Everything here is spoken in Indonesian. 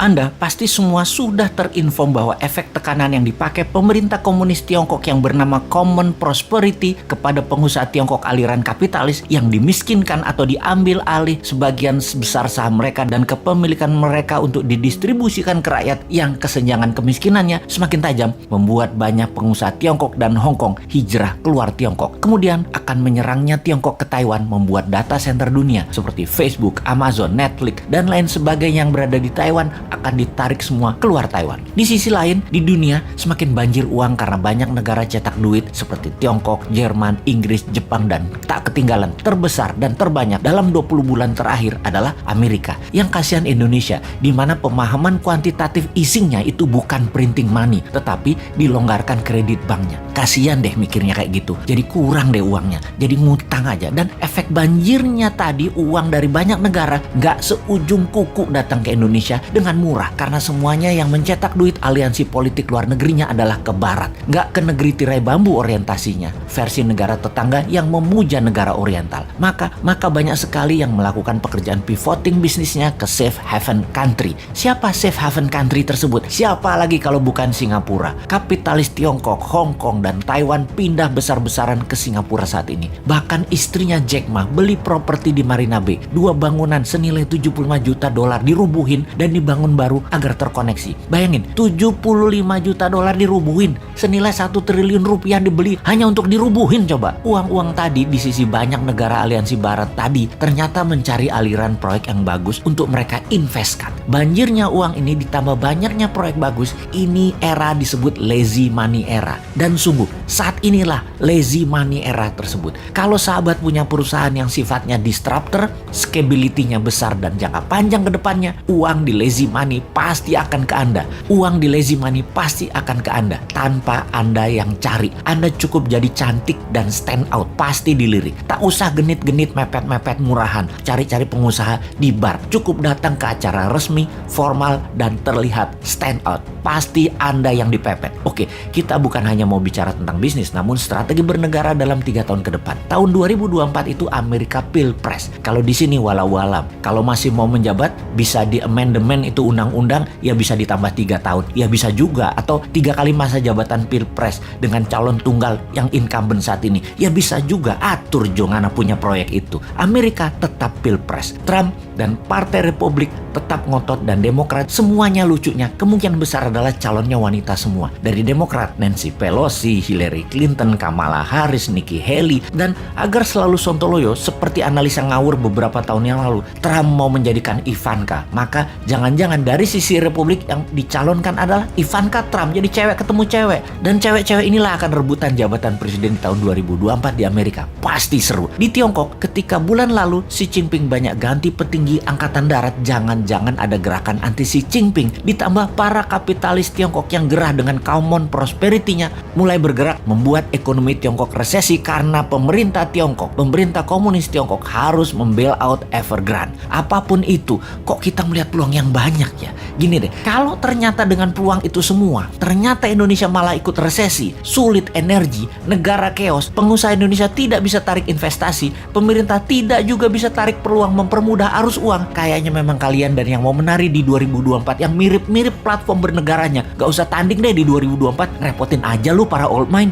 Anda pasti semua sudah terinform bahwa efek tekanan yang dipakai pemerintah komunis Tiongkok yang bernama Common Prosperity kepada pengusaha Tiongkok aliran kapitalis yang dimiskinkan atau diambil alih sebagian besar saham mereka dan kepemilikan mereka untuk didistribusikan ke rakyat yang kesenjangan kemiskinannya semakin tajam, membuat banyak pengusaha Tiongkok dan Hong Kong hijrah keluar Tiongkok. Kemudian akan menyerangnya Tiongkok ke Taiwan, membuat data center dunia seperti Facebook, Amazon, Netflix, dan lain sebagainya yang berada di Taiwan akan ditarik semua keluar Taiwan. Di sisi lain, di dunia semakin banjir uang karena banyak negara cetak duit seperti Tiongkok, Jerman, Inggris, Jepang, dan tak ketinggalan terbesar dan terbanyak dalam 20 bulan terakhir adalah Amerika. Yang kasihan Indonesia, di mana pemahaman kuantitatif easingnya itu bukan printing money, tetapi dilonggarkan kredit banknya. Kasihan deh mikirnya kayak gitu. Jadi kurang deh uangnya, jadi ngutang aja. Dan efek banjirnya tadi, uang dari banyak negara nggak seujung kuku datang ke Indonesia dengan murah, karena semuanya yang mencetak duit aliansi politik luar negerinya adalah ke barat, nggak ke negeri tirai bambu orientasinya, versi negara tetangga yang memuja negara oriental. Maka banyak sekali yang melakukan pekerjaan pivoting bisnisnya ke safe haven country. Siapa safe haven country tersebut? Siapa lagi kalau bukan Singapura? Kapitalis Tiongkok, Hong Kong, dan Taiwan pindah besar-besaran ke Singapura saat ini. Bahkan istrinya Jack Ma beli properti di Marina Bay, 2 bangunan senilai 75 juta dolar dirubuhin dan dibangun baru agar terkoneksi. Bayangin, 75 juta dolar dirubuhin, senilai 1 triliun rupiah dibeli hanya untuk dirubuhin. Coba, uang-uang tadi di sisi banyak negara aliansi barat tadi ternyata mencari aliran proyek yang bagus untuk mereka investkan. Banjirnya uang ini ditambah banyaknya proyek bagus, ini era disebut lazy money era. Dan sungguh, saat inilah lazy money era tersebut. Kalau sahabat punya perusahaan yang sifatnya disruptor, scalability-nya besar dan jangka panjang ke depannya, uang di lazy money pasti akan ke Anda. Uang di lazy money pasti akan ke Anda tanpa Anda yang cari. Anda cukup jadi cantik dan stand out, pasti dilirik. Tak usah genit-genit mepet-mepet murahan, cari-cari pengusaha di bar. Cukup datang ke acara resmi, formal, dan terlihat stand out. Pasti Anda yang dipepet. Oke, kita bukan hanya mau bicara tentang bisnis, namun strategi bernegara dalam 3 tahun ke depan. Tahun 2024 itu Amerika Pilpres. Kalau di sini walau-walam, kalau masih mau menjabat, bisa di amendement itu undang-undang, ya bisa ditambah 3 tahun. Ya bisa juga, atau 3 kali masa jabatan Pilpres dengan calon tunggal yang incumbent saat ini. Ya bisa juga, atur Jongana punya proyek itu. Amerika tetap Pilpres. Trump dan Partai Republik tetap ngotot, dan Demokrat semuanya lucunya kemungkinan besar adalah calonnya wanita semua. Dari Demokrat, Nancy Pelosi, Hillary Clinton, Kamala Harris, Nikki Haley. Dan agar selalu sontoloyo seperti analisa ngawur beberapa tahun yang lalu, Trump mau menjadikan Ivanka. Maka jangan-jangan dari sisi Republik yang dicalonkan adalah Ivanka Trump, jadi cewek ketemu cewek. Dan cewek-cewek inilah akan rebutan jabatan presiden di tahun 2024 di Amerika. Pasti seru. Di Tiongkok, ketika bulan lalu Xi Jinping banyak ganti petinggi angkatan darat, jangan-jangan ada gerakan anti Xi Jinping. Ditambah para kapitalis Tiongkok yang gerah dengan Common Prosperity-nya mulai bergerak, membuat ekonomi Tiongkok resesi karena pemerintah Tiongkok, pemerintah komunis Tiongkok harus membail out Evergrande. Apapun itu, kok kita melihat peluang yang banyak ya? Gini deh, kalau ternyata dengan peluang itu semua, ternyata Indonesia malah ikut resesi, sulit energi, negara chaos, pengusaha Indonesia tidak bisa tarik investasi, pemerintah tidak juga bisa tarik peluang mempermudah arus uang. Kayaknya memang kalian dan yang mau menari di 2024 yang mirip-mirip platform bernegaranya, gak usah tanding deh di 2024, repotin aja lu para old mind.